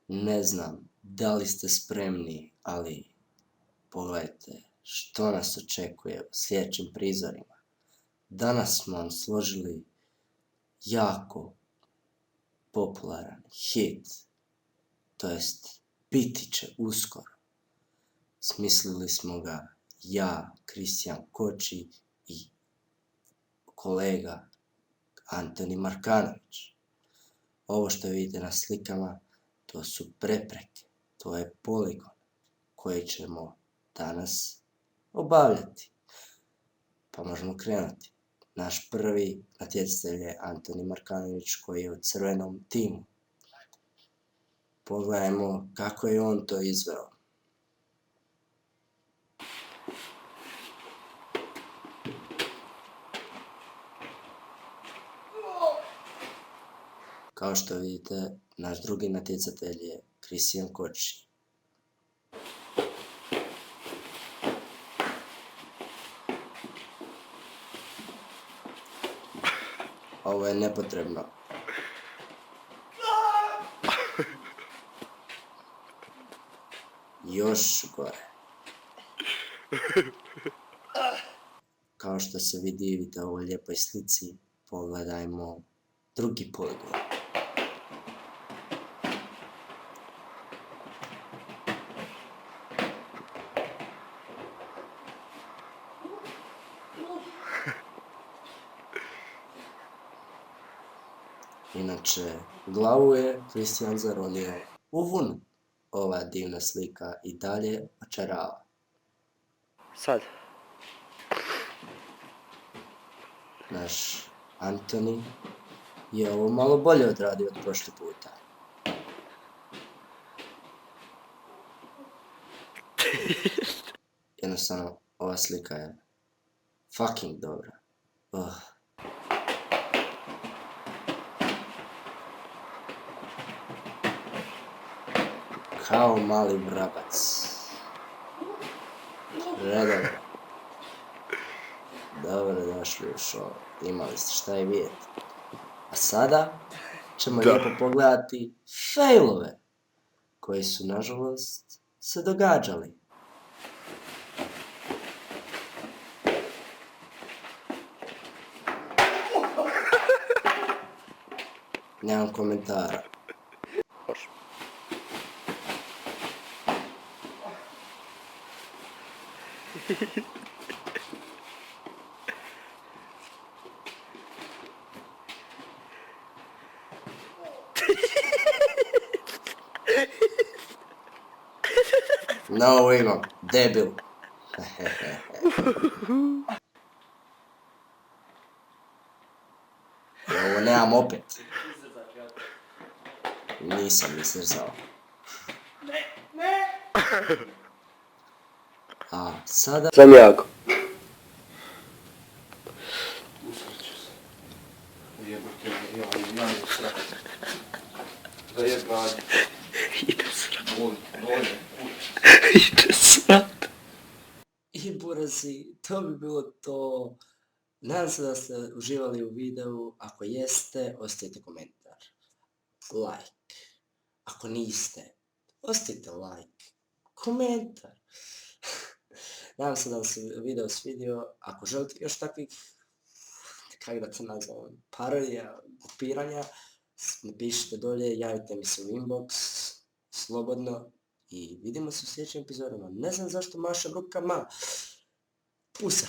Ne znam da li ste spremni, ali pogledajte što nas očekuje u sljedećim prizorima. Danas smo vam složili jako popularan hit, to jest biti će uskoro. Smislili smo ga ja, Kristijan Koči i kolega Antoni Markanović. Ovo što vidite na slikama, to su prepreke, to je poligon koji ćemo danas obavljati. Pa možemo krenuti. Naš prvi natjecatelj je Antoni Markanović koji je u crvenom timu. Pogledajmo kako je on to izveo. Kao što vidite, naš drugi natjecatelj je Kristijan Koči. Ovo je nepotrebno. Još gore. Kao što se vi divite ovoj lijepoj slici, pogledajmo drugi poligon. Inače, glavu je Kristijan zaronio u vun. Ova divna slika i dalje očarava. Sad. Naš Antoni je ovo malo bolje odradio od prošli puta. Jednostavno, ova slika je fucking dobra. Kao mali vrabac. Redovno. Dobro došli u show. Imali ste šta i vidjeti. A sada ćemo lijepo pogledati failove koji su nažalost se događali. Nemam komentara. No, imam, debil. Ovo nemam opet. Nisam izrezao. A sada... Sam jako. Usreću se. Ujebate me, ja je srat. Da je gađa. Ide srat. Dolje. Ide srat. I burazi, to bi bilo to. Nadam se da ste uživali u videu. Ako jeste, ostavite komentar. Like. Ako niste, ostavite like. Komentar. Nadam se da vam se video svidio. Ako želite još takvih, kako da se nazovem, parodija, kopiranja, napišite dolje, javite mi se u inbox, slobodno. I vidimo se u sljedećim epizodama. Ne znam zašto mašem rukama. Pusa.